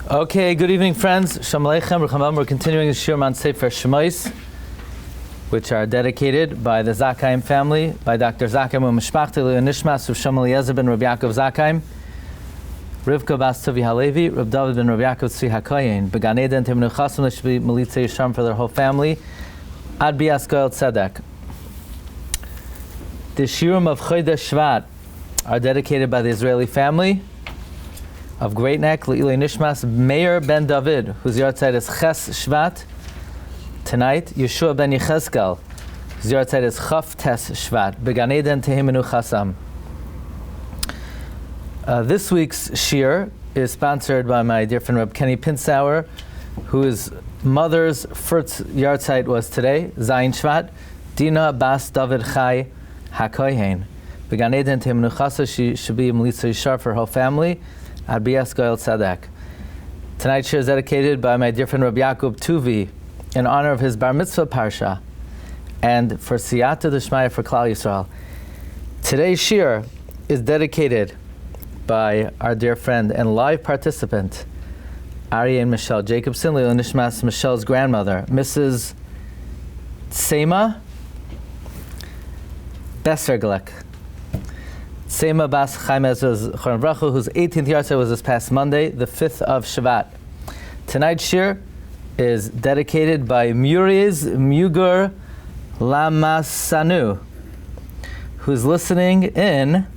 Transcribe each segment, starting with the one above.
Okay, good evening, friends. Shalom Aleichem. We're continuing the Shiurim on Sefer Shemos, which are dedicated by the Zakheim family, by Dr. Zakheim u'Mishpachta Nishmas of Shem Eliezer ben Rabbi Yaakov Zakheim, Rivka Bas Tuvi Halevi, Reb David ben Rabbi Yaakov Tzvi HaKoyen, Began Eden Timnu Chasim Lishbi Militzei Yisharm for their whole family, Ad Bias Goel Tzedek. The Shiurim of Chodesh Shvat are dedicated by the Israeli family of Great Neck, Le'ilei Nishmas, Meir ben David, whose yahrzeit is Ches Shvat. Tonight, Yeshua ben Yechezkel, whose yahrzeit is Chaf Tes Shvat, Began Eden Tehimenu Chasam. This week's Shir is sponsored by my dear friend Reb Kenny Pinsauer, whose mother's first yahrzeit was today, Zayin Shvat, Dina Bas David Chai HaKoyen. Began Eden Tehimenu Chasam, she should be Militzei Yishar for her whole family. Ad Bias Goel Tzedek. Tonight's shir is dedicated by my dear friend Rabbi Yaakov Tuvi in honor of his Bar Mitzvah Parsha and for Siyata D'Shmaya for Klal Yisrael. Today's shir is dedicated by our dear friend and live participant Ari and Michelle Jacobson, Leil Nishmas, Michelle's grandmother, Mrs. Sema Besserglek. Sema Bas Chaimez was Choron Brachu, whose 18th yahrzeit was this past Monday, the 5th of Shabbat. Tonight's shir is dedicated by Muriz Mugur Lamasanu, who's listening in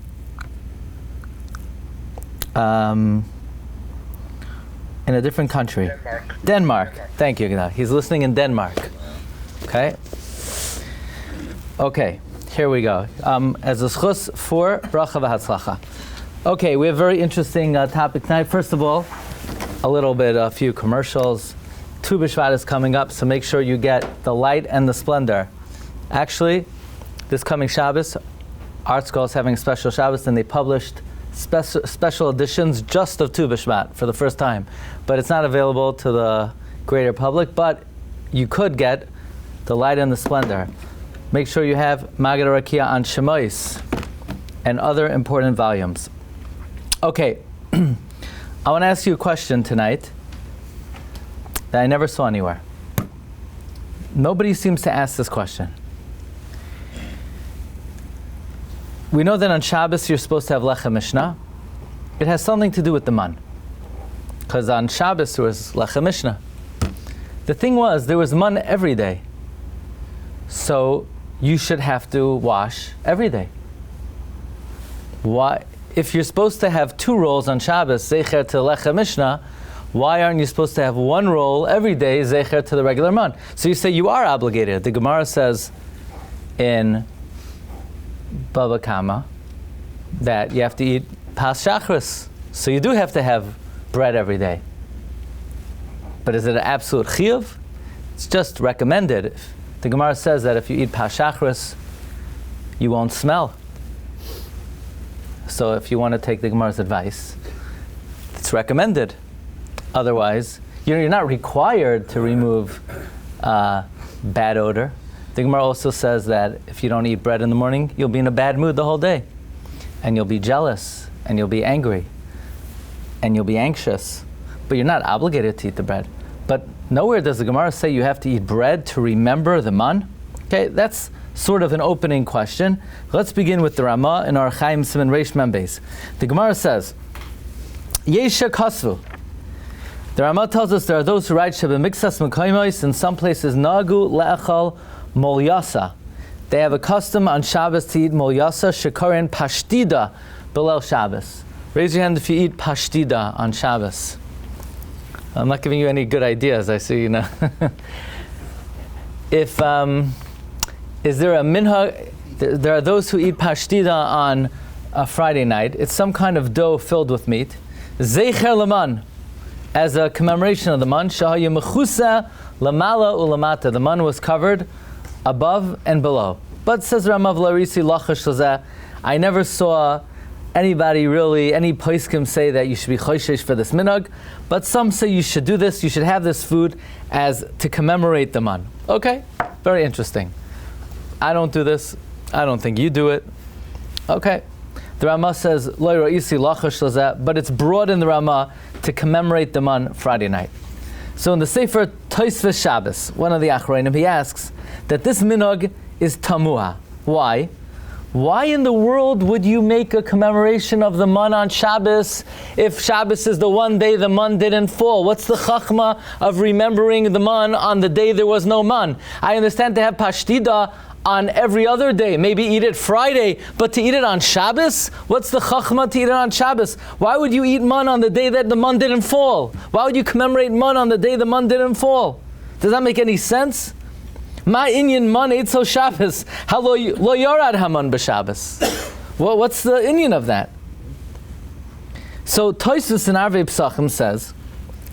a different country. Denmark. Thank you, Gna. He's listening in Denmark. Okay. Here we go. As a schus for bracha v'hatzlacha. Okay, we have a very interesting topic tonight. First of all, a few commercials. Tu B'Shvat is coming up, so make sure you get the light and the splendor. Actually, this coming Shabbos, Art School is having a special Shabbos, and they published special editions just of Tu B'Shvat for the first time. But it's not available to the greater public, but you could get the light and the splendor. Make sure you have Maggid Harakiah on Shemos and other important volumes. Okay, I want to ask you a question tonight that I never saw anywhere. Nobody seems to ask this question. We know that on Shabbos you're supposed to have Lechem Mishnah. It has something to do with the man, because on Shabbos there was Lechem Mishnah. The thing was, there was man every day. So you should have to wash every day. Why? If you're supposed to have two rolls on Shabbos, Zecher to Lechem Mishnah, why aren't you supposed to have one roll every day, Zecher to the regular man? So you say you are obligated. The Gemara says in Bava Kama that you have to eat Pas Shachris. So you do have to have bread every day. But is it an absolute chiyuv? It's just recommended. The Gemara says that if you eat Pas Shachris, you won't smell. So if you want to take the Gemara's advice, it's recommended. Otherwise, you're not required to remove bad odor. The Gemara also says that if you don't eat bread in the morning, you'll be in a bad mood the whole day. And you'll be jealous, and you'll be angry, and you'll be anxious. But you're not obligated to eat the bread. But nowhere does the Gemara say you have to eat bread to remember the man. Okay, that's sort of an opening question. Let's begin with the Ramah in our Chaim Siman Reish Mem Beis. The Gemara says, Yesha Kasvu. The Ramah tells us there are those who write Shebemixas Mekaymois in some places Nagu Le'achal Molyasa. They have a custom on Shabbos to eat Molyasa Shekarin Pashtida Belel Shabbos. Raise your hand if you eat Pashtida on Shabbos. I'm not giving you any good ideas, I see, Is there a minhag? There are those who eat pashtida on a Friday night. It's some kind of dough filled with meat. Zeicher laman, as a commemoration of the man. Shahayu mechusa lamala ulamata. The man was covered above and below. But says Ramav Larisi Lachash Lazeh, I never saw anybody really, any poskim say that you should be choishesh for this minhag, but some say you should do this, you should have this food as to commemorate the man. Okay, very interesting. I don't do this. I don't think you do it. Okay. The Ramah says, Lo ro'isi lachash lazeh, but it's brought in the Ramah to commemorate the man Friday night. So in the Sefer Tosfos Shabbos, one of the Achronim, he asks that this minhag is tamuah. Why? Why in the world would you make a commemoration of the man on Shabbos if Shabbos is the one day the man didn't fall? What's the chachma of remembering the man on the day there was no man? I understand to have pashtida on every other day, maybe eat it Friday, but to eat it on Shabbos? What's the chachma to eat it on Shabbos? Why would you eat man on the day that the man didn't fall? Why would you commemorate man on the day the man didn't fall? Does that make any sense? Ma inyan man eitzo Shabbos, lo yorad haman b'Shabbos. Well, what's the inyan of that? So Tosfos in Arvei Pesachim says,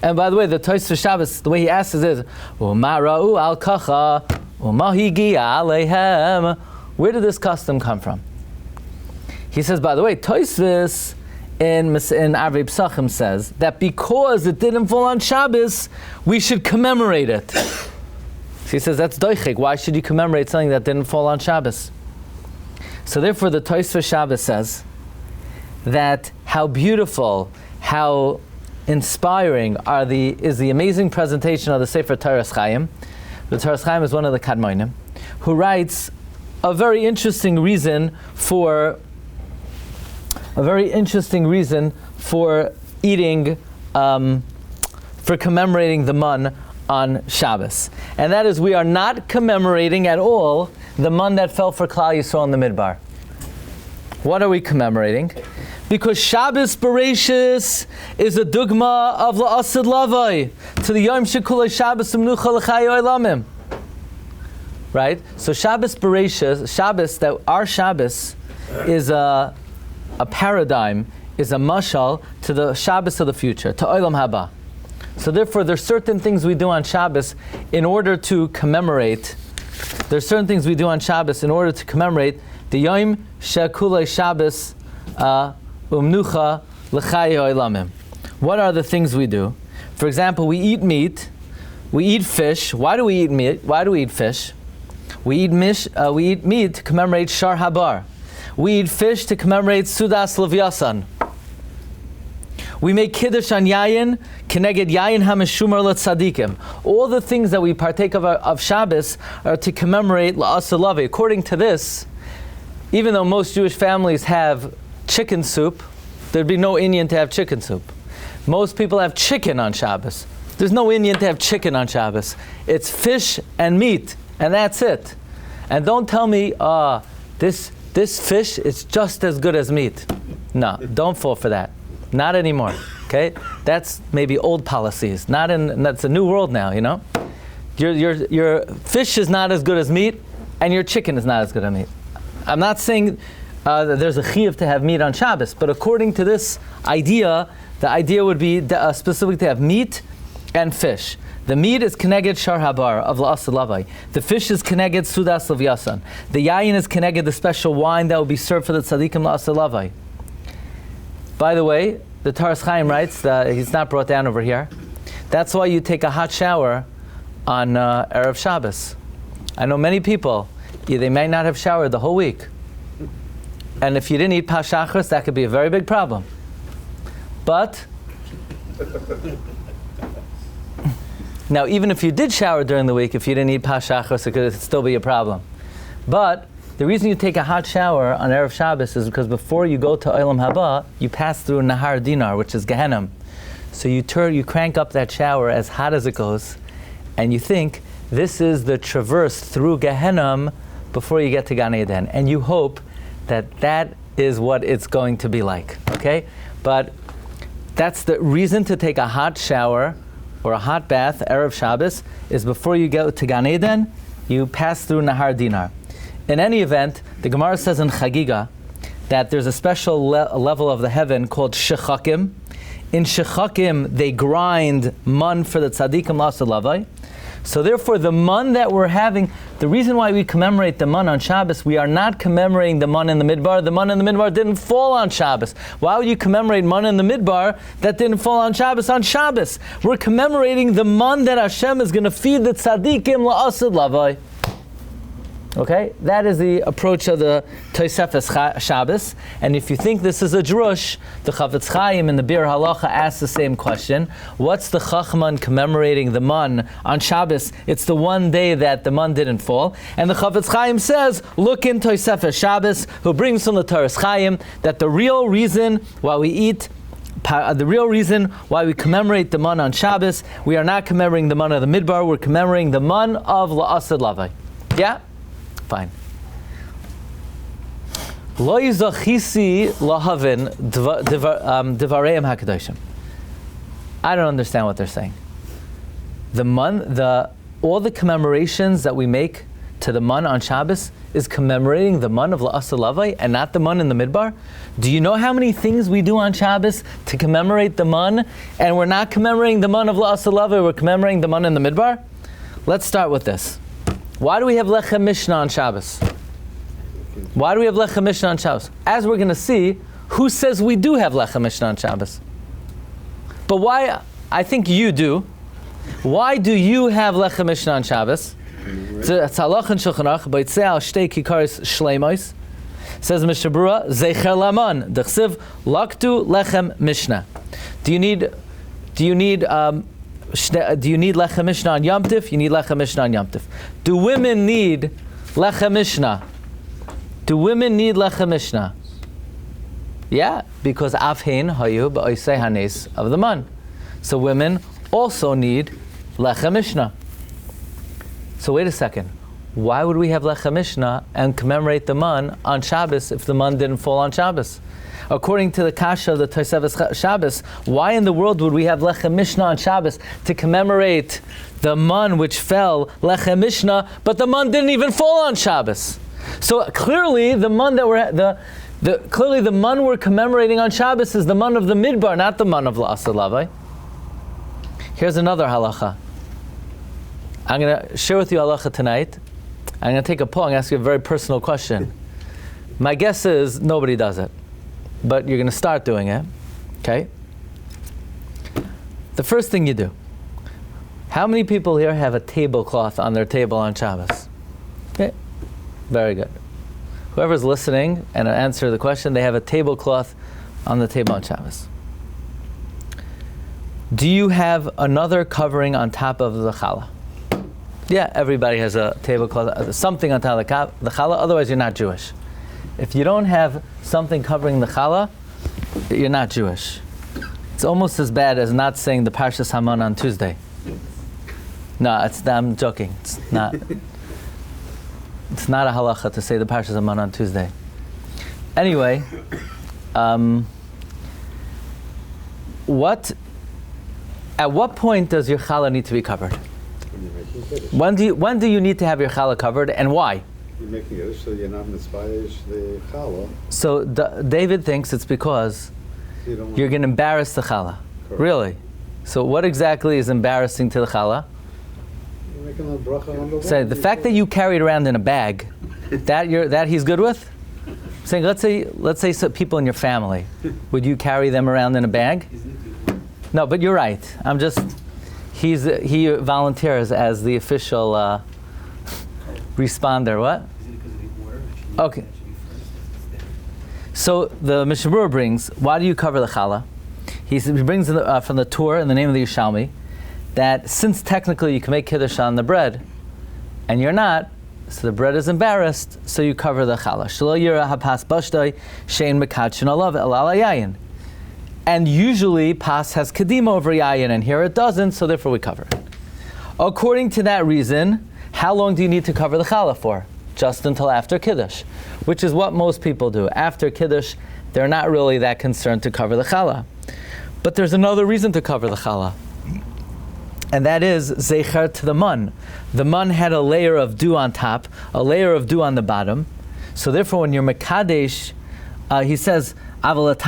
and by the way, the Tosfos Shabbos, the way he asks is, U'ma ra'u al kacha, u'ma higiya aleihem. Where did this custom come from? He says, by the way, Tosfos in Arvei Pesachim says that because it didn't fall on Shabbos, we should commemorate it. So he says, that's doichik. Why should you commemorate something that didn't fall on Shabbos? So therefore, the Tosfos Shabbos says that how beautiful, how inspiring is the amazing presentation of the Sefer Toras Chaim. The Toras Chaim is one of the Kadmonim, who writes a very interesting reason for eating, for commemorating the man on Shabbos. And that is, we are not commemorating at all the man that fell for Klal Yisrael in the Midbar. What are we commemorating? Because Shabbos Bereshis is a dugma of La'asid Lavai, to the Yom Shekulei Shabbos Umnucha L'chayoi Lamim. Right? So Shabbos Bereshis, our Shabbos is a paradigm, is a mashal to the Shabbos of the future, to Olam Haba. So therefore, there's certain things we do on Shabbos in order to commemorate. There's certain things we do on Shabbos in order to commemorate the Yom Shekulei Shabbos Umnucha L'chayoi Lamim. What are the things we do? For example, we eat meat, we eat fish. Why do we eat meat? Why do we eat fish? We eat meat to commemorate Shar Habar. We eat fish to commemorate Sudas Levyasan. We make Kiddush on Yayin, Keneged Yayin HaMeshumar LeTzadikim. All the things that we partake of Shabbos are to commemorate La'aseh Lavei. According to this, even though most Jewish families have chicken soup, there'd be no Inyan to have chicken soup. Most people have chicken on Shabbos. There's no Inyan to have chicken on Shabbos. It's fish and meat, and that's it. And don't tell me, this fish is just as good as meat. No, don't fall for that. Not anymore. Okay, that's maybe old policies. That's a new world now. You know, your fish is not as good as meat, and your chicken is not as good as meat. I'm not saying that there's a chiyuv to have meat on Shabbos, but according to this idea, the idea would be specifically to have meat and fish. The meat is keneged shar habar of la'aseh lavai. The fish is keneged sudas levyasan. The yayin is keneged the special wine that will be served for the tzadikim la'aseh lavai. By the way, the Toras Chaim writes, he's not brought down over here, that's why you take a hot shower on Erev Shabbos. I know many people, they might not have showered the whole week. And if you didn't eat Pashachris, that could be a very big problem. But, now even if you did shower during the week, if you didn't eat Pashachris, it could still be a problem. But, the reason you take a hot shower on Erev Shabbos is because before you go to Olam Haba, you pass through Nahar Dinar, which is Gehenna. So you crank up that shower as hot as it goes, and you think, this is the traverse through Gehenna before you get to Gan Eden. And you hope that is what it's going to be like, okay? But that's the reason to take a hot shower or a hot bath, Erev Shabbos, is before you go to Gan Eden, you pass through Nahar Dinar. In any event, the Gemara says in Chagiga that there's a special level of the heaven called Shechakim. In Shechakim, they grind man for the tzadikim la'aseh lavai. So therefore, the man that we're having, the reason why we commemorate the man on Shabbos, we are not commemorating the man in the Midbar. The man in the Midbar didn't fall on Shabbos. Why would you commemorate man in the Midbar that didn't fall on Shabbos on Shabbos? We're commemorating the man that Hashem is going to feed the tzadikim la'aseh lavai. Okay, that is the approach of the Tosefes Shabbos. And if you think this is a drush, the Chavetz Chaim in the Bir Halacha asks the same question. What's the Chachman commemorating the man on Shabbos? It's the one day that the man didn't fall. And the Chavetz Chaim says, look in Tosefes Shabbos, who brings from the Toras Chaim, that the real reason why we eat, the real reason why we commemorate the man on Shabbos, we are not commemorating the man of the Midbar, we're commemorating the man of La'asad Lavai. Yeah? Fine. Lo yizachisi lahavin divareim hakadoshim. I don't understand what they're saying. All the commemorations that we make to the man on Shabbos is commemorating the man of La'asad Lavai and not the man in the Midbar. Do you know how many things we do on Shabbos to commemorate the man, and we're not commemorating the man of La'asad Lavai, we're commemorating the man in the Midbar? Let's start with this. Why do we have Lechem Mishnah on Shabbos? Why do we have Lechem Mishnah on Shabbos? As we're going to see, who says we do have Lechem Mishnah on Shabbos? But why? I think you do. Why do you have Lechem Mishnah on Shabbos? It's halacha and Shulchan Aruch. Baitzei al shtei kikaris shleimos. Says Mishnah Berurah, Zeicher Laman Dechsiv Laktu Lechem Mishnah. Do you need Lechem Mishnah on Yom Tif? You need Lechem Mishnah on Yom Tif. Do women need Lechem Mishnah? Do women need Lechem Mishnah? Yeah, because Afhein Hayu Ba'osei Hanes of the man. So women also need Lechem Mishnah. So wait a second. Why would we have Lechem Mishnah and commemorate the man on Shabbos if the man didn't fall on Shabbos? According to the Kasha of the Tosefes Shabbos, why in the world would we have Lechem Mishnah on Shabbos to commemorate the man which fell, Lechem Mishnah, but the man didn't even fall on Shabbos? So clearly the man that the man we're commemorating on Shabbos is the man of the Midbar, not the man of La'asad Lavai. Here's another halacha. I'm going to share with you halacha tonight. I'm going to take a poll. I'm going to ask you a very personal question. My guess is nobody does it, but you're going to start doing it, okay? The first thing you do, how many people here have a tablecloth on their table on Shabbos? Okay, very good. Whoever's listening and answer the question, they have a tablecloth on the table on Shabbos. Do you have another covering on top of the challah? Yeah, everybody has a tablecloth, something on top of the challah, otherwise you're not Jewish. If you don't have something covering the challah, you're not Jewish. It's almost as bad as not saying the Parshas Haman on Tuesday. No, I'm joking. It's not a halacha to say the Parshas Haman on Tuesday. Anyway, at what point does your challah need to be covered? When do you need to have your challah covered, and why? You're making it so you're not mitzvah the challah. So David thinks it's because you're going to embarrass the challah. Correct. Really? So what exactly is embarrassing to the challah? You're making a bracha on the Say the fact that you carry it around in a bag, that he's good with. Saying let's say some people in your family, would you carry them around in a bag? No, but you're right. He volunteers as the official responder. What? Is it because of the order? Okay. So the Mishnah Berurah brings, why do you cover the challah? He brings from the Torah in the name of the Yerushalmi that since technically you can make kiddush on the bread, and you're not, so the bread is embarrassed, so you cover the challah. Shelo yira hapas bashtoi shein mekadshin alav el ala yayin. And usually pas has kedima over yayin, and here it doesn't, so therefore we cover it. According to that reason, how long do you need to cover the challah for? Just until after kiddush, which is what most people do. After kiddush, they're not really that concerned to cover the challah. But there's another reason to cover the challah, and that is zeicher to the man. The man had a layer of dew on top, a layer of dew on the bottom. So therefore, when you're mekadesh, he says, that it's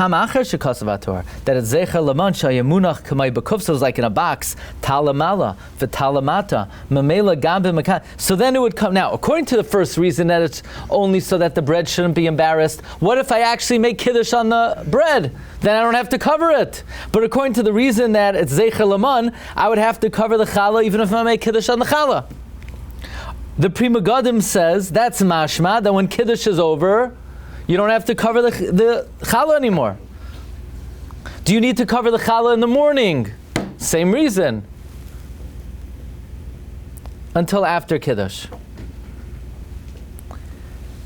zeicher laman shayamunach kamay bekufsa, is like in a box, talamala v'talamata mamela gam b'mekad. So then it would come. Now, according to the first reason that it's only so that the bread shouldn't be embarrassed, what if I actually make kiddush on the bread? Then I don't have to cover it. But according to the reason that it's zeicher laman, I would have to cover the challah even if I make kiddush on the challah. The Pri Megadim says that's mashma, that when Kiddush is over, you don't have to cover the challah anymore. Do you need to cover the challah in the morning? Same reason. Until after Kiddush.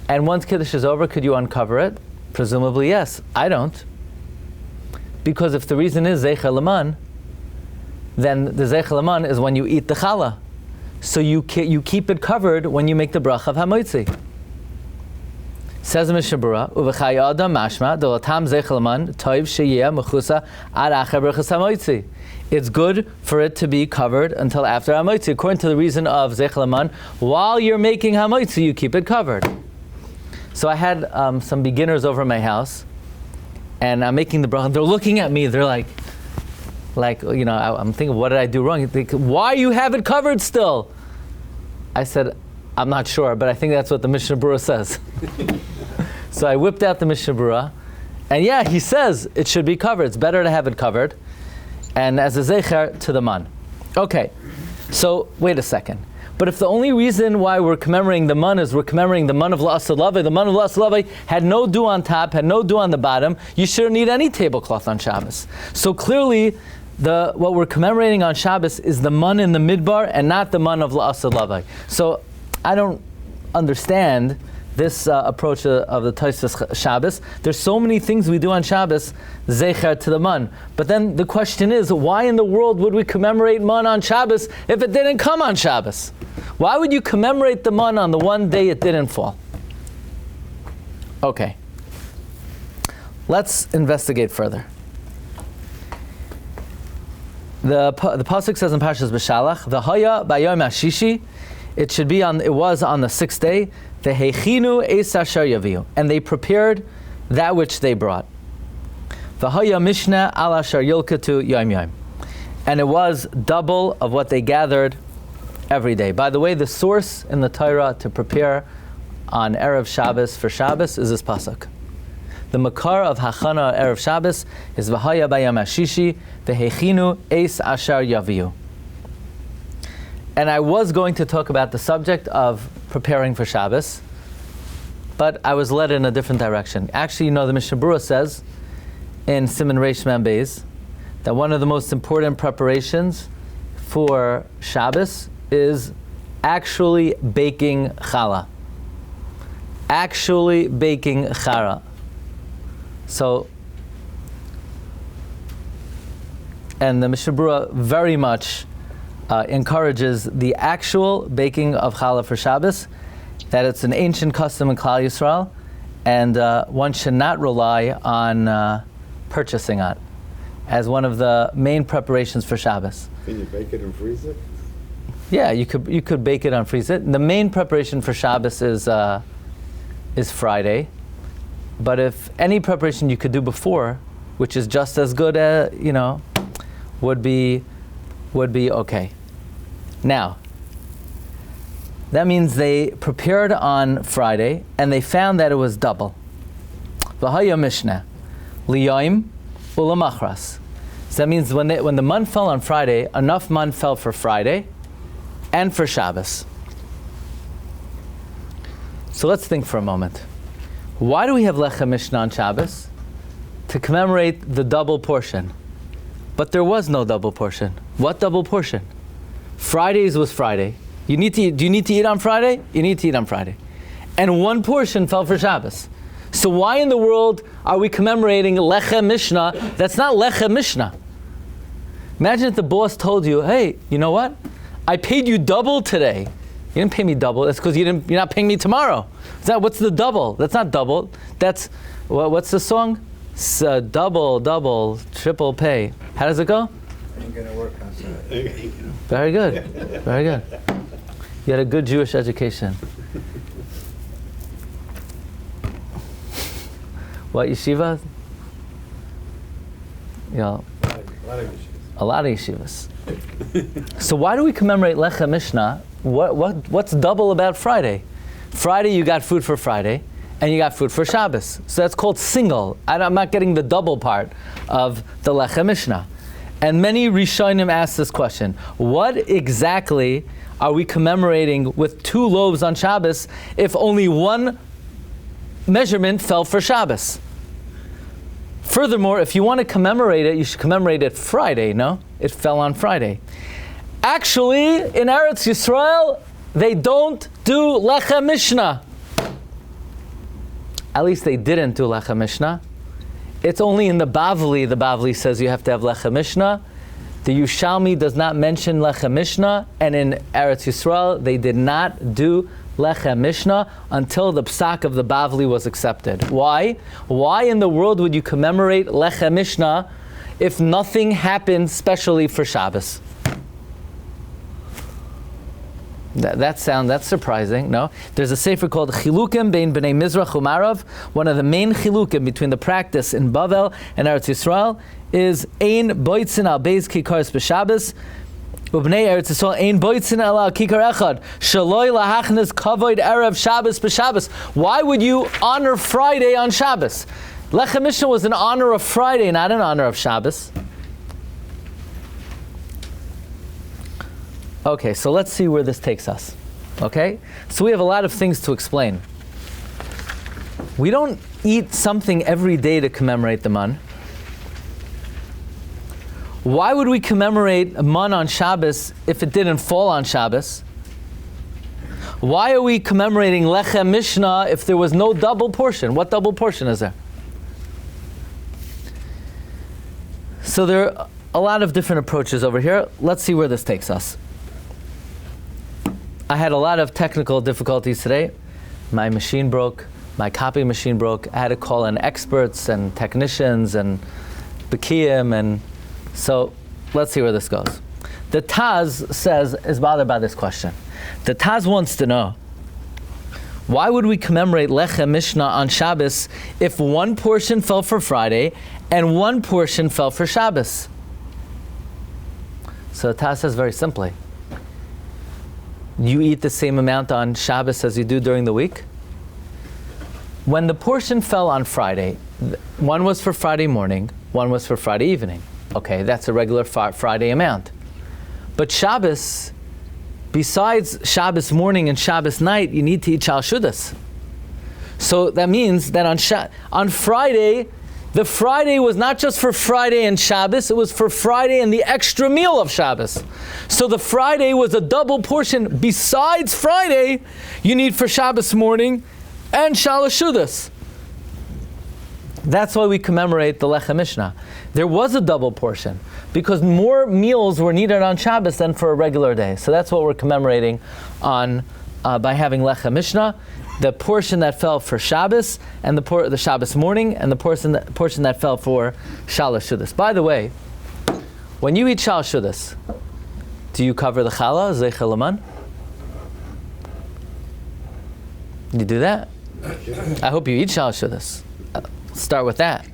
And once Kiddush is over, could you uncover it? Presumably yes. I don't. Because if the reason is Zeicher Laman, then the Zeicher Laman is when you eat the challah. So you keep it covered when you make the bracha of Hamoitzi. Says the Mishnah Berurah, Uv'chai adam mashma dolatam Zeicher Laman toiv sheyeh mechusa ad acher brachas Hamoitzi. It's good for it to be covered until after Hamoitzi. According to the reason of Zeicher Laman, while you're making Hamoitzi, you keep it covered. So I had some beginners over at my house, and I'm making the bracha. They're looking at me. They're like, I'm thinking, what did I do wrong? They, why you have it covered still? I said, I'm not sure, but I think that's what the Mishnah Berurah says. So I whipped out the Mishnah Berurah, and yeah, he says it should be covered. It's better to have it covered, and as a zecher to the man. Okay, so wait a second. But if the only reason why we're commemorating the Manna is we're commemorating the Manna of La'asad Lavai, the Manna of La'asad Lavai had no dew on top, had no dew on the bottom, you shouldn't need any tablecloth on Shabbos. So clearly, what we're commemorating on Shabbos is the Manna in the Midbar and not the Manna of La'asad Lavai. So I don't understand this approach of the Tosfos Shabbos. There's so many things we do on Shabbos, zecher to the man. But then the question is, why in the world would we commemorate man on Shabbos if it didn't come on Shabbos? Why would you commemorate the man on the one day it didn't fall? Okay. Let's investigate further. The pasuk says in Parshas Beshalach, "V'haya b'yom hashishi," it was on the sixth day. V'hechinu eis asher yaviu, and they prepared that which they brought. V'haya mishna al asher yilkatu yom yom, and it was double of what they gathered every day. By the way, the source in the Torah to prepare on Erev Shabbos for Shabbos is this pasuk. The makar of hachana Erev Shabbos is v'haya b'yom hashishi v'hechinu eis asher yaviu. And I was going to talk about the subject of preparing for Shabbos, but I was led in a different direction. Actually, the Mishnah Berurah says in Siman Reish Mem Beis that one of the most important preparations for Shabbos is actually baking challah. Actually baking chara. So, and the Mishnah Berurah very much encourages the actual baking of challah for Shabbos, that it's an ancient custom in Klal Yisrael, and one should not rely on purchasing it as one of the main preparations for Shabbos. Can you bake it and freeze it? Yeah, you could bake it and freeze it. The main preparation for Shabbos is Friday, but if any preparation you could do before, which is just as good, would be okay. Now, that means they prepared on Friday and they found that it was double. V'haya mishnah liyaim ulamachras. So that means when the man fell on Friday, enough man fell for Friday and for Shabbos. So let's think for a moment. Why do we have lechem mishnah on Shabbos? To commemorate the double portion. But there was no double portion. What double portion? Fridays was Friday. Do you need to eat on Friday? You need to eat on Friday. And one portion fell for Shabbos. So why in the world are we commemorating lechem mishnah that's not lechem mishnah? Imagine if the boss told you, hey, you know what? I paid you double today. You didn't pay me double. That's because you're not paying me tomorrow. What's the double? That's not double. That's, what's the song? Double, triple pay. How does it go? Ain't gonna work outside. Very good. Very good. You had a good Jewish education. What, yeshiva? A lot of yeshivas. So why do we commemorate lechem mishnah? What's double about Friday? Friday you got food for Friday, and you got food for Shabbos. So that's called single. I'm not getting the double part of the lechem mishnah. And many Rishonim ask this question: what exactly are we commemorating with 2 loaves on Shabbos if only one measurement fell for Shabbos? Furthermore, if you want to commemorate it, you should commemorate it Friday, no? It fell on Friday. Actually, in Eretz Yisrael, they don't do Lechem Mishnah. At least they didn't do Lechem Mishnah. It's only in the Bavli says you have to have Lechem Mishnah. The Yerushalmi does not mention Lechem Mishnah, and in Eretz Yisrael, they did not do Lechem Mishnah until the psak of the Bavli was accepted. Why? Why in the world would you commemorate Lechem Mishnah if nothing happened specially for Shabbos? That's surprising, no? There's a sefer called Chilukim Bein Bnei Mizrach Umarav. One of the main chilukim between the practice in Bavel and Eretz Yisrael is Ein Boitzin al Beis Kikaros b'Shabbos, Ubnei Eretz Yisrael Ein Boitzin al Kikar Echad Shaloi Lahachnes Kavod Erev Shabbos b'Shabbos. Why would you honor Friday on Shabbos? Lechem Mishnah was in honor of Friday, not in honor of Shabbos. Okay, so let's see where this takes us. Okay? So we have a lot of things to explain. We don't eat something every day to commemorate the man. Why would we commemorate a man on Shabbos if it didn't fall on Shabbos? Why are we commemorating Lechem Mishnah if there was no double portion? What double portion is there? So there are a lot of different approaches over here. Let's see where this takes us. I had a lot of technical difficulties today. My machine broke, my copying machine broke. I had to call in experts and technicians and Bekiyim, and so let's see where this goes. The Taz is bothered by this question. The Taz wants to know, why would we commemorate Lechem Mishnah on Shabbos if one portion fell for Friday and one portion fell for Shabbos? So the Taz says very simply, you eat the same amount on Shabbos as you do during the week. When the portion fell on Friday, one was for Friday morning, one was for Friday evening. Okay, that's a regular Friday amount. But Shabbos, besides Shabbos morning and Shabbos night, you need to eat Shal Shudas. So that means that on Friday, the Friday was not just for Friday and Shabbos, it was for Friday and the extra meal of Shabbos. So the Friday was a double portion. Besides Friday, you need for Shabbos morning and Shalosh Shudas. That's why we commemorate the Lechem Mishnah. There was a double portion because more meals were needed on Shabbos than for a regular day. So that's what we're commemorating on by having Lechem Mishnah. The portion that fell for Shabbos and the Shabbos morning, and the portion that fell for Shalosh Shudas. By the way, when you eat Shalosh Shudas, do you cover the challah, Zeichel Laman? You do that? I hope you eat Shalosh Shudas. Start with that.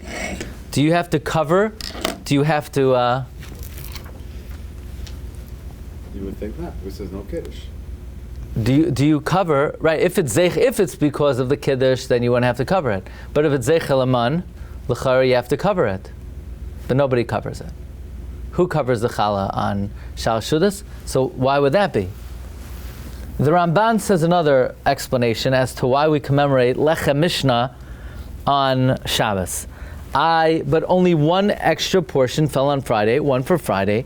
Do you have to cover? Do you have to? You would think not. This is no kiddush. Do you cover, right? If it's because of the kiddush, then you wouldn't have to cover it. But if it's zeichel aman, l'chara, you have to cover it. But nobody covers it. Who covers the challah on Shal Shudas? So why would that be? The Ramban says another explanation as to why we commemorate Lechem Mishnah on Shabbos. But only one extra portion fell on Friday, one for Friday,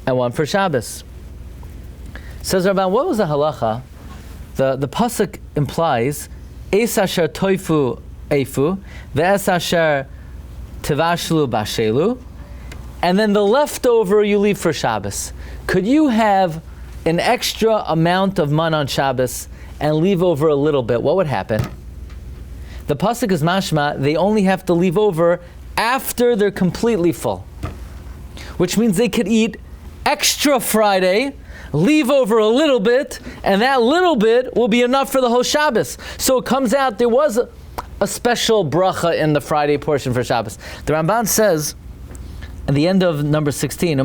and one for Shabbos. Says Ramban, what was the halacha? The pasuk implies es asher toifu eifu, ve'es asher tivashlu bashelu, and then the leftover you leave for Shabbos. Could you have an extra amount of man on Shabbos and leave over a little bit? What would happen? The pasuk is mashma, they only have to leave over after they're completely full. Which means they could eat extra Friday, leave over a little bit, and that little bit will be enough for the whole Shabbos. So it comes out there was a special bracha in the Friday portion for Shabbos. The Ramban says, at the end of number 16,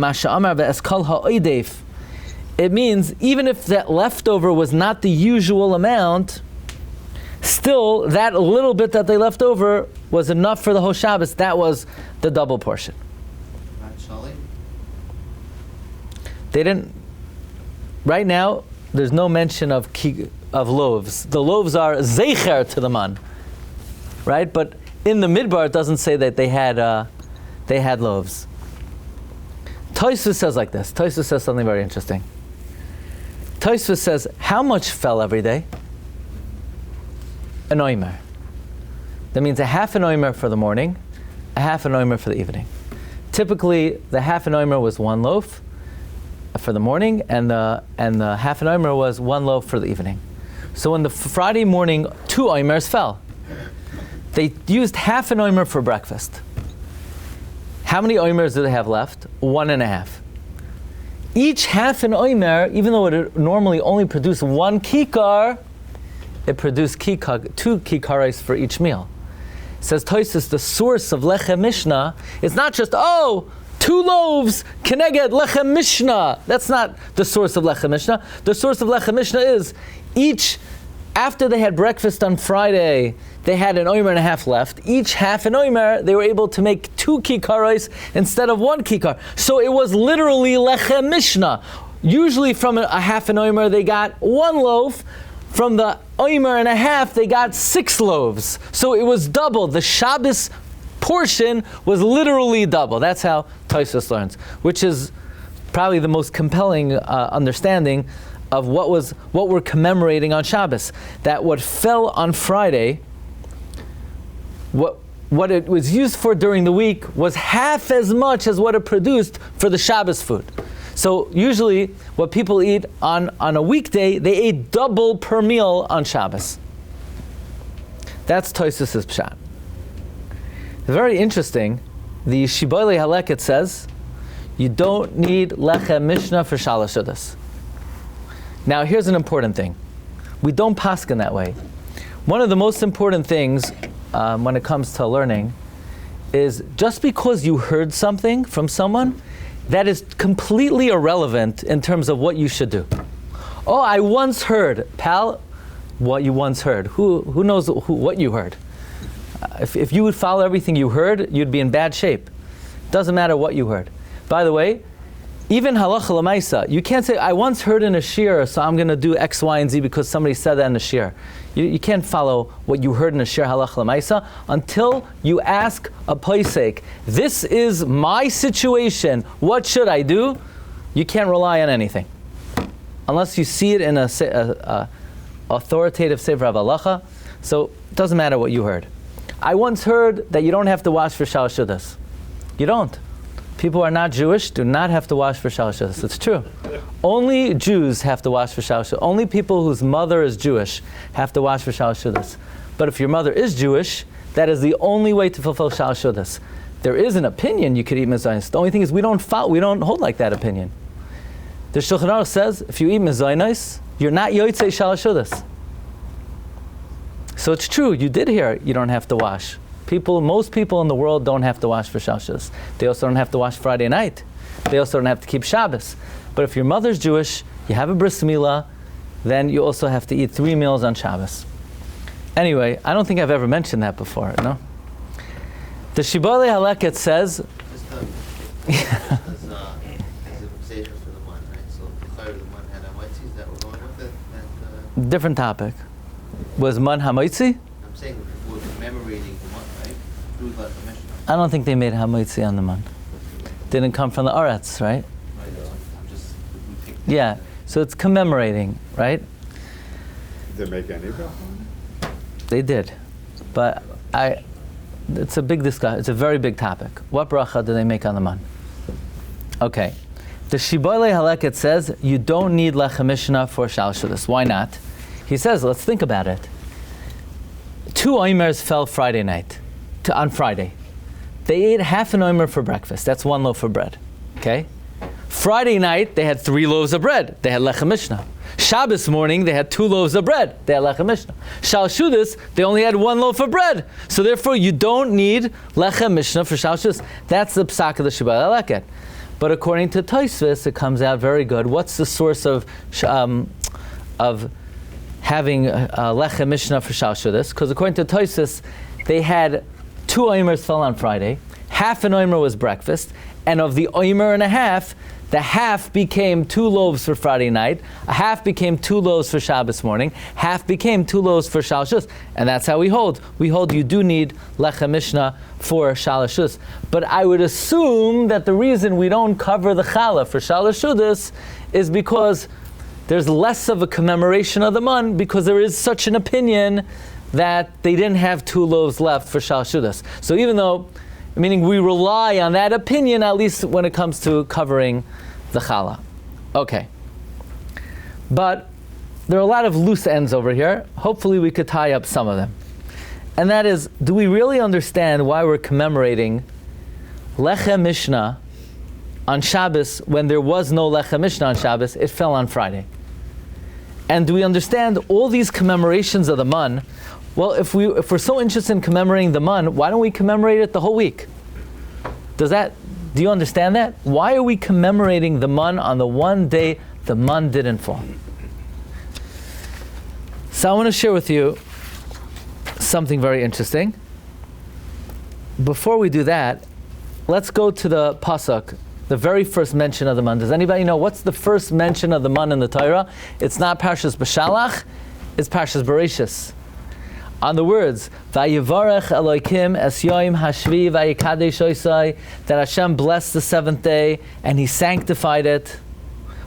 it means even if that leftover was not the usual amount, still that little bit that they left over was enough for the whole Shabbos. That was the double portion. Not challeh? They didn't. Right now, there's no mention of loaves. The loaves are zeicher to the man, right? But in the midbar, it doesn't say that they had loaves. Tosfos says like this. Tosfos says something very interesting. Tosfos says, how much fell every day? An oimer. That means a half an oimer for the morning, a half an oimer for the evening. Typically, the half an oimer was one loaf for the morning, and the half an oimer was one loaf for the evening. So in the Friday morning, 2 oimers fell. They used half an oimer for breakfast. How many oimers do they have left? 1.5. Each half an oimer, even though it normally only produced 1 kikar, it produced 2 kikaros for each meal. Says Tosfos, the source of lechem mishnah is not just 2 loaves keneged lechem mishnah. That's not the source of lechem mishnah. The source of lechem mishnah is after they had breakfast on Friday, they had an oimer and a half left. Each half an oimer, they were able to make 2 kikaros instead of 1 kikar. So it was literally lechem mishnah. Usually from a half an oimer, they got 1 loaf. From the oimer and a half, they got 6 loaves. So it was double. The Shabbos portion was literally double. That's how Tosfos learns, which is probably the most compelling understanding of what we're commemorating on Shabbos. That what fell on Friday, what it was used for during the week was half as much as what it produced for the Shabbos food. So usually what people eat on a weekday, they ate double per meal on Shabbos. That's Tosfos' pshat. Very interesting. The Shibolei Haleket says, you don't need lechem mishnah for shalosh seudos. Now here's an important thing. We don't paskin that way. One of the most important things when it comes to learning is just because you heard something from someone, that is completely irrelevant in terms of what you should do. Oh, I once heard, pal, what you once heard. Who knows what you heard? If you would follow everything you heard, you'd be in bad shape. Doesn't matter what you heard. By the way, even halacha l'maisa, you can't say, I once heard in a shir, so I'm going to do X, Y, and Z because somebody said that in a shir. You can't follow what you heard in a shir halacha l'maisa until you ask a posek, this is my situation, what should I do? You can't rely on anything. Unless you see it in a authoritative sefer of halacha, so it doesn't matter what you heard. I once heard that you don't have to wash for shalosh seudos. You don't. People who are not Jewish do not have to wash for shalosh seudos. It's true. Only Jews have to wash for shalosh seudos. Only people whose mother is Jewish have to wash for shalosh seudos. But if your mother is Jewish, that is the only way to fulfill shalosh seudos. There is an opinion you could eat mezainos. The only thing is we don't hold like that opinion. The Shulchan Aruch says if you eat mezainos, you're not yotzei shalosh seudos. So it's true. You did hear you don't have to wash. Most people in the world don't have to wash for shalosh seudos. They also don't have to wash Friday night. They also don't have to keep Shabbos. But if your mother's Jewish, you have a bris milah, then you also have to eat 3 meals on Shabbos. Anyway, I don't think I've ever mentioned that before, no? The Shibolei Haleket says... Different topic. Was man hamaitzi? I'm saying we're commemorating the month, right? Through the Mishnah. I don't think they made hamaitzi on the man. Didn't come from the Aretz, right? Yeah, so it's commemorating, right? Did they make any bracha? They did, but it's a big discussion. It's a very big topic. What bracha do they make on the man? Okay, the Shibolei Haleket says you don't need lechem mishnah for shalosh seudos. Why not? He says, let's think about it. 2 oimers fell Friday night, on Friday. They ate half an oimer for breakfast. That's 1 loaf of bread. Okay. Friday night they had 3 loaves of bread. They had lechem mishnah. Shabbos morning they had 2 loaves of bread. They had lechem mishnah. Shalosh seudos they only had 1 loaf of bread. So therefore you don't need lechem mishnah for shalosh seudos. That's the psak of the Shibolei Haleket. But according to Tosfos, it comes out very good. What's the source of having lechem mishnah for shalosh seudos? Because according to Tosfos, they had 2 oimers fell on Friday. Half an oimer was breakfast, and of the oimer and a half, the half became 2 loaves for Friday night, a half became 2 loaves for Shabbos morning, half became 2 loaves for Shalashus. And that's how we hold. We hold you do need Lechem Mishnah for Shalashus. But I would assume that the reason we don't cover the chaleh for Shalashus is because there's less of a commemoration of the man, because there is such an opinion that they didn't have 2 loaves left for Shalashus. So even though, meaning we rely on that opinion, at least when it comes to covering the challah. Okay. But there are a lot of loose ends over here. Hopefully we could tie up some of them. And that is, do we really understand why we're commemorating Lechem Mishnah on Shabbos when there was no Lechem Mishnah on Shabbos? It fell on Friday. And do we understand all these commemorations of the man? Well, if we're so interested in commemorating the man, why don't we commemorate it the whole week? Do you understand that? Why are we commemorating the man on the one day the man didn't fall? So I want to share with you something very interesting. Before we do that, let's go to the pasuk, the very first mention of the man. Does anybody know what's the first mention of the man in the Torah? It's not Parshas Beshalach, it's Parshas Bereshis. On the words, Vayivarech Elokim es yoim hashvi vayikadesh osai, that Hashem blessed the 7th day and He sanctified it.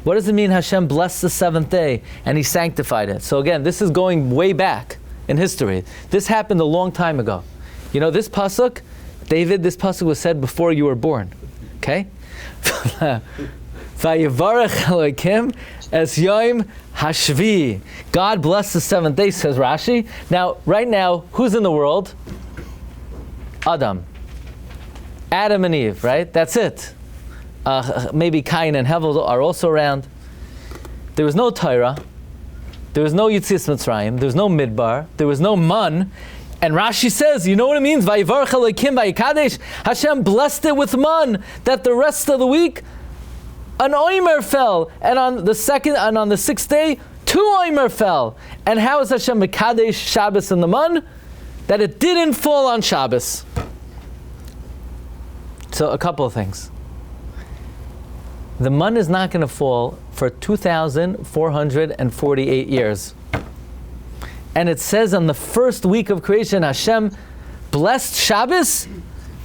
What does it mean Hashem blessed the 7th day and He sanctified it? So again, this is going way back in history. This happened a long time ago. You know, this pasuk, David, this pasuk was said before you were born. Okay? Vayivarech Elokim es yoim hashvi. God bless the 7th day, says Rashi. Now, right now, who's in the world? Adam and Eve, right? That's it. Maybe Cain and Hevel are also around. There was no Torah. There was no Yitzis Mitzrayim. There was no Midbar. There was no Man. And Rashi says, you know what it means? Vayivarech Elokim vayikadesh. Hashem blessed it with man, that the rest of the week an oimer fell, and on the 6th day, 2 oimer fell. And how is Hashem mekadesh Shabbos in the man? That it didn't fall on Shabbos. So a couple of things. The man is not going to fall for 2,448 years. And it says on the first week of creation, Hashem blessed Shabbos,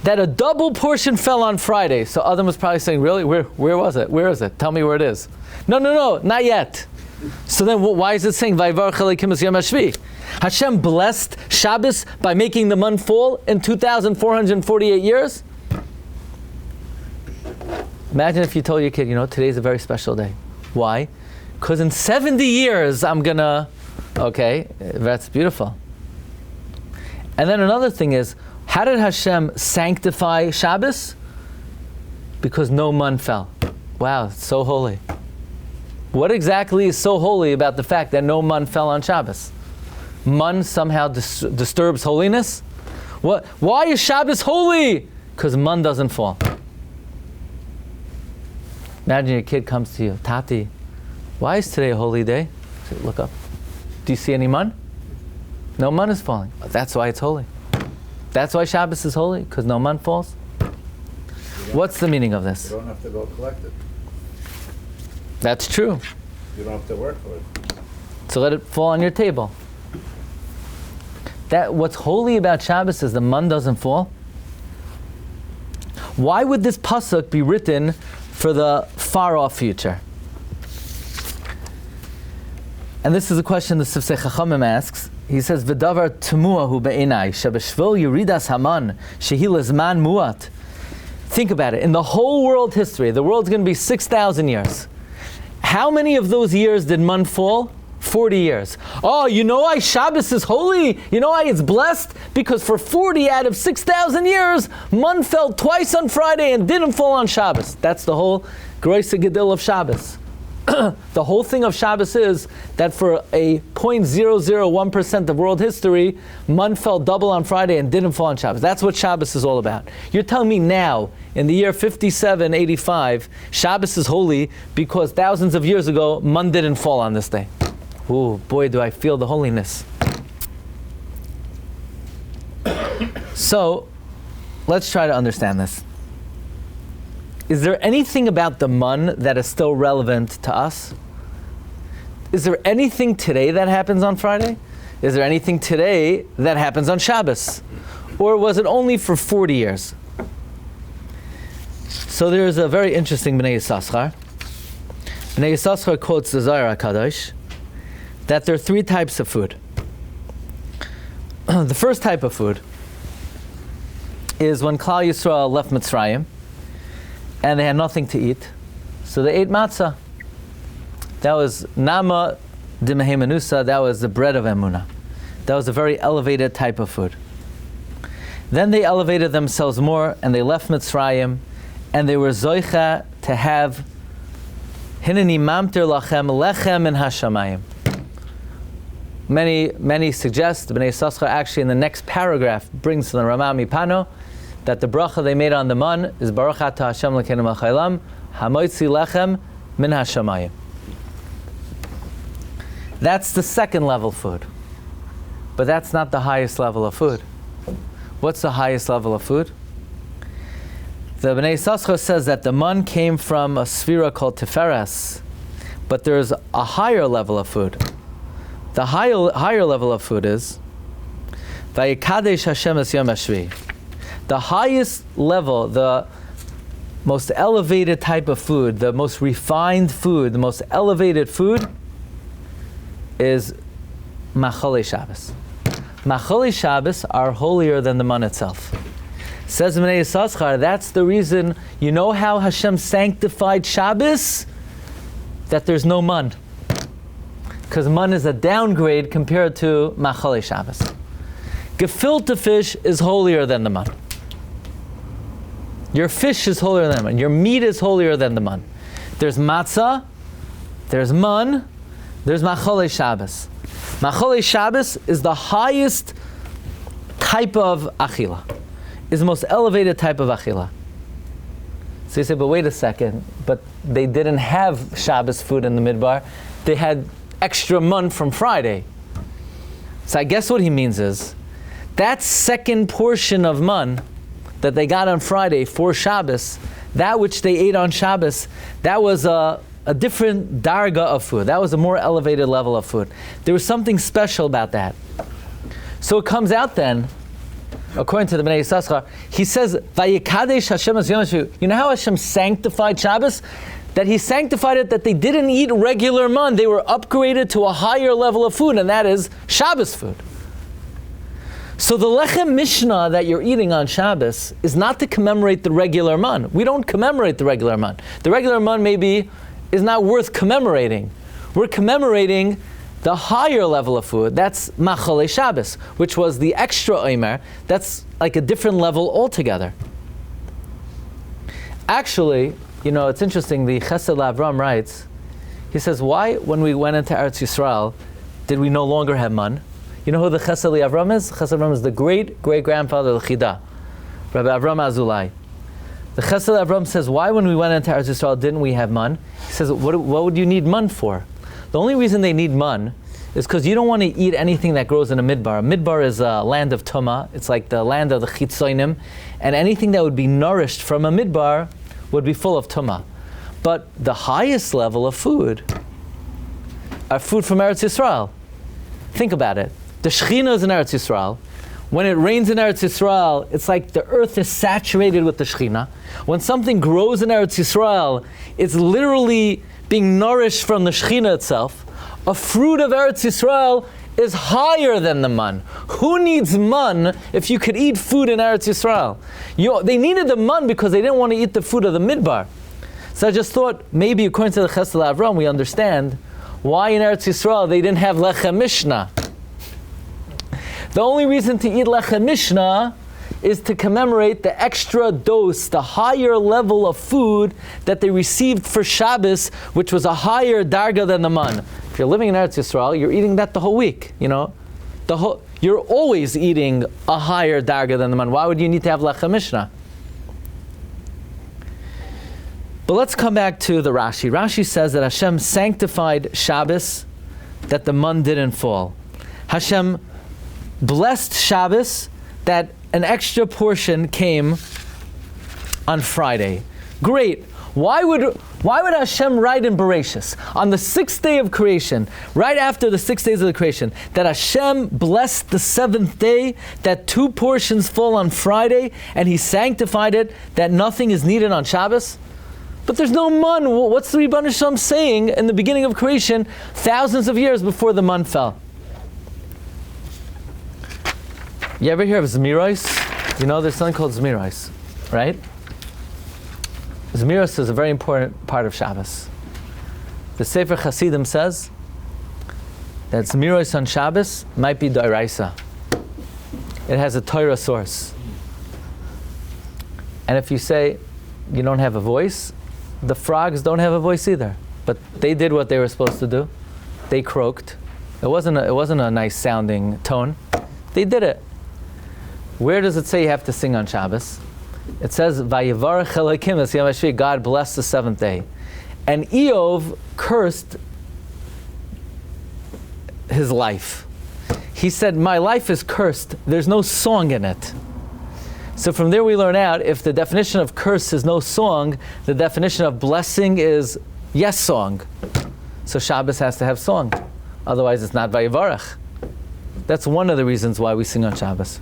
that a double portion fell on Friday. So Adam was probably saying, really? Where was it? Where is it? Tell me where it is. No, not yet. So then why is it saying, Vayivarech Elokim es yom hashvi? Hashem blessed Shabbos by making the man fall in 2,448 years? Imagine if you told your kid, today's a very special day. Why? Because in 70 years I'm gonna, okay, that's beautiful. And then another thing is, how did Hashem sanctify Shabbos? Because no man fell. Wow, it's so holy. What exactly is so holy about the fact that no man fell on Shabbos? Man somehow disturbs holiness? What? Why is Shabbos holy? Because man doesn't fall. Imagine your kid comes to you, Tati, why is today a holy day? Say, look up. Do you see any man? No man is falling. That's why it's holy. That's why Shabbos is holy, because no man falls. What's the meaning of this? You don't have to go collect it. That's true. You don't have to work for it. So let it fall on your table. What's holy about Shabbos is the man doesn't fall. Why would this pasuk be written for the far-off future? And this is a question the Sifsei Chachamim asks. He says, "V'davar tmuahu be'enai shebeshvil yiridas haman shehi lezman muat." Think about it. In the whole world history, the world's going to be 6,000 years. How many of those years did man fall? 40 years. Oh, you know why Shabbos is holy? You know why it's blessed? Because for 40 out of 6,000 years, man fell twice on Friday and didn't fall on Shabbos. That's the whole Groise Gedil of Shabbos. The whole thing of Shabbos is that for a 0.001% of world history, man fell double on Friday and didn't fall on Shabbos. That's what Shabbos is all about. You're telling me now, in the year 5785, Shabbos is holy because thousands of years ago, man didn't fall on this day. Ooh, boy, do I feel the holiness. So, let's try to understand this. is there anything about the man that is still relevant to us? Is there anything today that happens on Friday? Is there anything today that happens on Shabbos? Or was it only for 40 years? So there's a very interesting Bnei Yissaschar. Bnei Yissaschar quotes the Zohar HaKadosh that there are 3 types of food. The first type of food is when Klal Yisrael left Mitzrayim and they had nothing to eat, so they ate matzah. That was nama d'mehei menusa, that was the bread of emunah. That was a very elevated type of food. Then they elevated themselves more and they left Mitzrayim and they were zoicha to have hineni mamter lachem lechem min hashamayim. Many suggest, Bnei Yissaschar actually in the next paragraph brings to the Ramah Mipano that the bracha they made on the man is Baruch Ata Hashem L'keinu Malchaylam Hamoitzi Lechem Min Hashamayim. That's the second level food. But that's not the highest level of food. What's the highest level of food? The Bnei Yissaschar says that the man came from a sphera called Tiferes, but there's a higher level of food. The higher level of food is Vayikadesh Hashem es Yom HaShvi. The highest level, the most elevated type of food, the most refined food, the most elevated food is Machol Shabbos. Machol Shabbos are holier than the man itself. Says Bnei Yissaschar, that's the reason, you know how Hashem sanctified Shabbos? That there's no man. Because man is a downgrade compared to Machol Shabbos. Gefilte fish is holier than the man. Your fish is holier than the man. Your meat is holier than the man. There's matzah, there's man, there's Machol Shabbos. Machol Shabbos is the highest type of achila. Is the most elevated type of achila. So you say, but wait a second, but they didn't have Shabbos food in the midbar. They had extra man from Friday. So I guess what he means is, that second portion of man that they got on Friday for Shabbos, that which they ate on Shabbos, that was a different darga of food. That was a more elevated level of food. There was something special about that. So it comes out then, according to the Bnei Yissaschar, he says, Vayikadesh Hashem es Yom HaShvi. You know how Hashem sanctified Shabbos? That he sanctified it, that they didn't eat regular man. They were upgraded to a higher level of food, and that is Shabbos food. So the Lechem Mishnah that you're eating on Shabbos is not to commemorate the regular man. We don't commemorate the regular man. The regular man maybe is not worth commemorating. We're commemorating the higher level of food. That's Machol Shabbos, which was the extra omer. That's like a different level altogether. Actually, you know, it's interesting, the Chesed Avram writes, he says, why, when we went into Eretz Yisrael, did we no longer have man? You know who the Chesed Avram is? Chesed Avram is the great-great-grandfather of the Chida, Rabbi Avram Azulai. The Chesed Avram says, why, when we went into Eretz Yisrael, didn't we have man? He says, what would you need man for? The only reason they need man is because you don't want to eat anything that grows in a midbar. A midbar is a land of Tumah. It's like the land of the Chitzonim. And anything that would be nourished from a midbar would be full of Tumah. But the highest level of food are food from Eretz Yisrael. Think about it. The Shechina is in Eretz Yisrael. When it rains in Eretz Yisrael, it's like the earth is saturated with the Shechina. When something grows in Eretz Yisrael, it's literally being nourished from the Shechina itself. A fruit of Eretz Yisrael is higher than the man. Who needs man if you could eat food in Eretz Yisrael? They needed the man because they didn't want to eat the food of the midbar. So I just thought, maybe according to the Chesed Avram, we understand why in Eretz Yisrael they didn't have Lechem Mishnah. The only reason to eat Lechem Mishnah is to commemorate the extra dose, the higher level of food that they received for Shabbos, which was a higher darga than the man. If you're living in Eretz Yisrael, you're eating that the whole week. You know, you're always eating a higher darga than the man. Why would you need to have Lechem Mishnah? But let's come back to the Rashi. Rashi says that Hashem sanctified Shabbos, that the man didn't fall. Hashem blessed Shabbos, that an extra portion came on Friday. Great. Why would Hashem write in Bereshis, on the 6th day of creation, right after the 6 days of the creation, that Hashem blessed the 7th day, that 2 portions fall on Friday, and He sanctified it, that nothing is needed on Shabbos? But there's no man. What's the Rebbeinu Shalom saying in the beginning of creation, thousands of years before the man fell? You ever hear of Zmiros? You know, there's something called Zmiros, right? Zmiros is a very important part of Shabbos. The Sefer Hasidim says that Zmiros on Shabbos might be D'oraisa. It has a Torah source. And if you say you don't have a voice, the frogs don't have a voice either. But they did what they were supposed to do. They croaked. It wasn't a nice sounding tone. They did it. Where does it say you have to sing on Shabbos? It says, "Vayivarech Elokim es Yom HaShvi," God blessed the 7th day. And Eov cursed his life. He said, "My life is cursed. There's no song in it." So from there we learn out, if the definition of curse is no song, the definition of blessing is yes song. So Shabbos has to have song. Otherwise it's not Vayivarech. That's one of the reasons why we sing on Shabbos.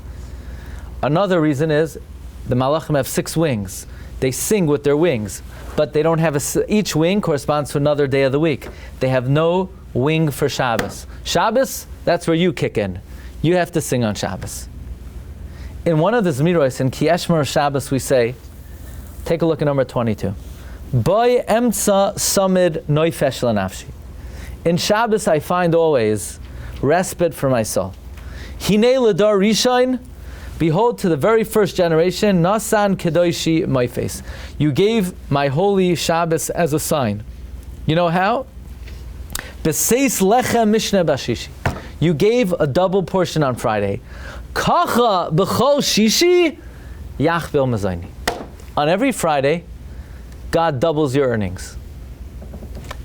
Another reason is the Malachim have 6 wings. They sing with their wings, but they don't have each wing corresponds to another day of the week. They have no wing for Shabbos. Shabbos, that's where you kick in. You have to sing on Shabbos. In one of the Zmiros, in Ki Eshmer Shabbos, we say, take a look at number 22. Boy emtza samid noifesh lanafshi. In Shabbos I find always respite for my soul. Hinei ledar rishain. Behold, to the very first generation, Nasan Kedoshi my face. You gave my holy Shabbos as a sign. You know how? Beseis lechem mishne bashishi. You gave a double portion on Friday. Kacha b'chol shishi yachbil mazayni. On every Friday, God doubles your earnings.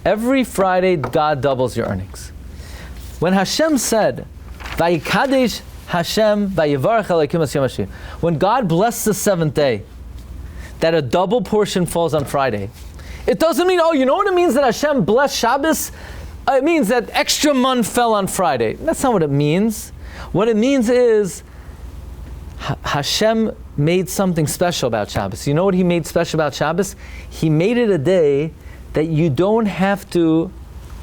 Every Friday, God doubles your earnings. When Hashem said, Vayikadesh Hashem vayivarech Elokim es Yom HaShvi, when God blessed the 7th day, that a double portion falls on Friday, it doesn't mean, you know what it means that Hashem blessed Shabbos? It means that extra man fell on Friday. That's not what it means. What it means is Hashem made something special about Shabbos. You know what He made special about Shabbos? He made it a day that you don't have to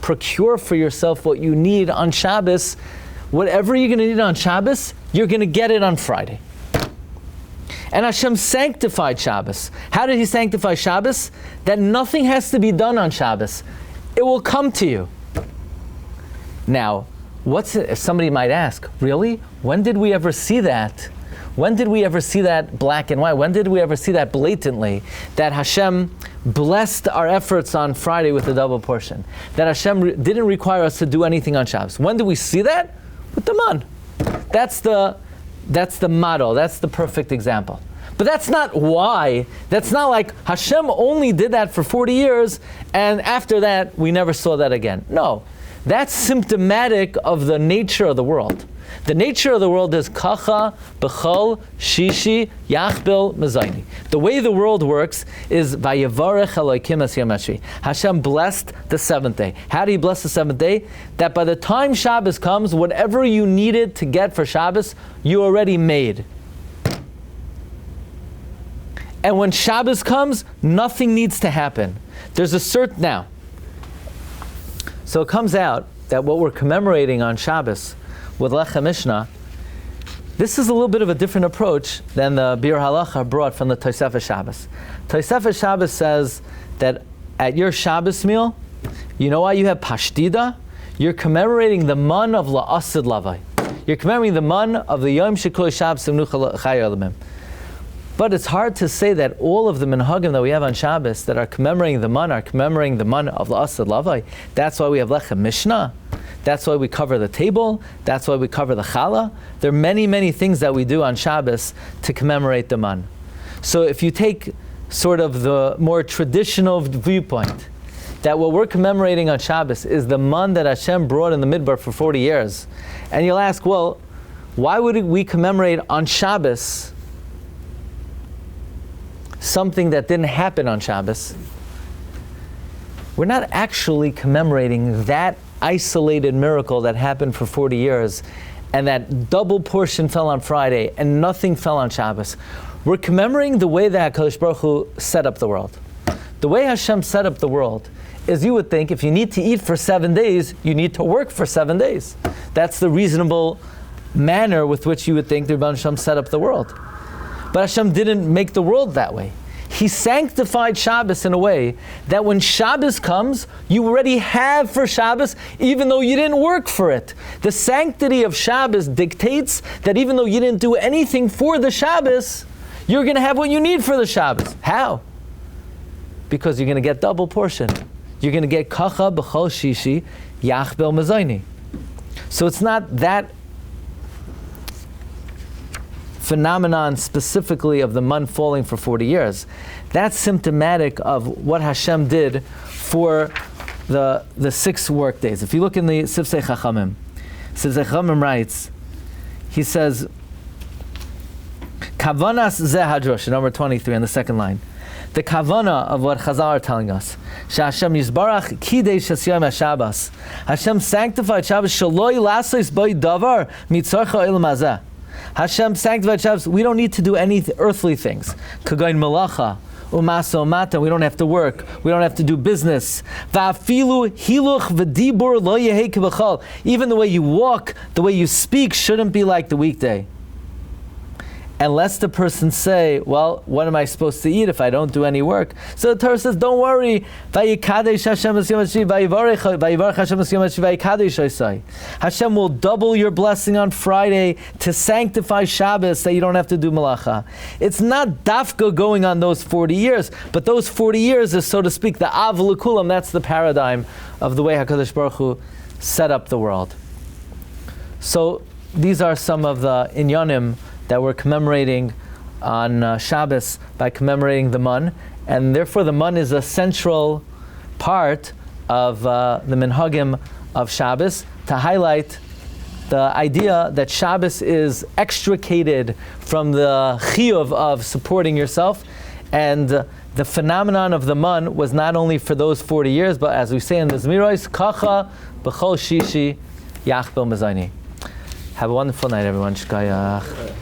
procure for yourself what you need on Shabbos. Whatever you're going to need on Shabbos, you're going to get it on Friday. And Hashem sanctified Shabbos. How did He sanctify Shabbos? That nothing has to be done on Shabbos. It will come to you. Now, if somebody might ask, really? When did we ever see that? When did we ever see that black and white? When did we ever see that blatantly? That Hashem blessed our efforts on Friday with a double portion. That Hashem didn't require us to do anything on Shabbos. When did we see that? With the man. That's the model. That's the perfect example. But that's not why. That's not like Hashem only did that for 40 years and after that we never saw that again. No. That's symptomatic of the nature of the world. The nature of the world is kacha, b'chol, shishi, yachbil, mezayni. The way the world works is vayivarech Elokim es Yom HaShvi. Hashem blessed the 7th day. How did He bless the 7th day? That by the time Shabbos comes, whatever you needed to get for Shabbos, you already made. And when Shabbos comes, nothing needs to happen. There's a certain now. So it comes out that what we're commemorating on Shabbos with Lechem Mishnah, this is a little bit of a different approach than the Bir Halacha brought from the Tosefes Shabbos. Tosefes Shabbos says that at your Shabbos meal, you know why you have Pashtida? You're commemorating the man of La'asid Lavai. You're commemorating the man of the Yom Shekol Shabbos Simnucha Chayei. But it's hard to say that all of the minhagim that we have on Shabbos that are commemorating the man of La'asid Lavai. That's why we have Lechem Mishnah. That's why we cover the table. That's why we cover the challah. There are many, many things that we do on Shabbos to commemorate the man. So if you take sort of the more traditional viewpoint, that what we're commemorating on Shabbos is the man that Hashem brought in the Midbar for 40 years. And you'll ask, well, why would we commemorate on Shabbos something that didn't happen on Shabbos, we're not actually commemorating that isolated miracle that happened for 40 years and that double portion fell on Friday and nothing fell on Shabbos. We're commemorating the way that HaKadosh Baruch Hu set up the world. The way Hashem set up the world is, you would think, if you need to eat for 7 days, you need to work for 7 days. That's the reasonable manner with which you would think the Rebbeinu Hashem set up the world. But Hashem didn't make the world that way. He sanctified Shabbos in a way that when Shabbos comes, you already have for Shabbos, even though you didn't work for it. The sanctity of Shabbos dictates that even though you didn't do anything for the Shabbos, you're going to have what you need for the Shabbos. How? Because you're going to get double portion. You're going to get kacha b'chol shishi yachbel mazayni. So it's not that phenomenon specifically of the man falling for 40 years. That's symptomatic of what Hashem did for the 6 work days. If you look in the Sifsei Chachamim, Sifsei Chachamim writes, he says, Kavanas zeh hadrosh, number 23 on the second line. The kavana of what Chazal are telling us, Hashem Yisbarach kidei shasyam haShabbos. Hashem sanctified Shabbos shaloi lasos boi davar mitzorcha olam hazeh. Hashem sanctified Shabbos. We don't need to do any earthly things. Kagain malacha umasa umata. We don't have to work. We don't have to do business. Va'afilu hiluch v'dibur lo yehei kibachal. Even the way you walk, the way you speak, shouldn't be like the weekday. Unless the person say, well, what am I supposed to eat if I don't do any work? So the Torah says, don't worry. Hashem will double your blessing on Friday to sanctify Shabbos, that you don't have to do malacha. It's not dafka going on those 40 years, but those 40 years is, so to speak, the av l'kulam. That's the paradigm of the way HaKadosh Baruch Hu set up the world. So these are some of the inyanim that we're commemorating on Shabbos by commemorating the man, and therefore the man is a central part of the minhagim of Shabbos to highlight the idea that Shabbos is extricated from the chiyuv of supporting yourself, and the phenomenon of the man was not only for those 40 years, but as we say in the Zmiros, kacha b'chol shishi yachbel mezayni. Have a wonderful night, everyone. Shkayach.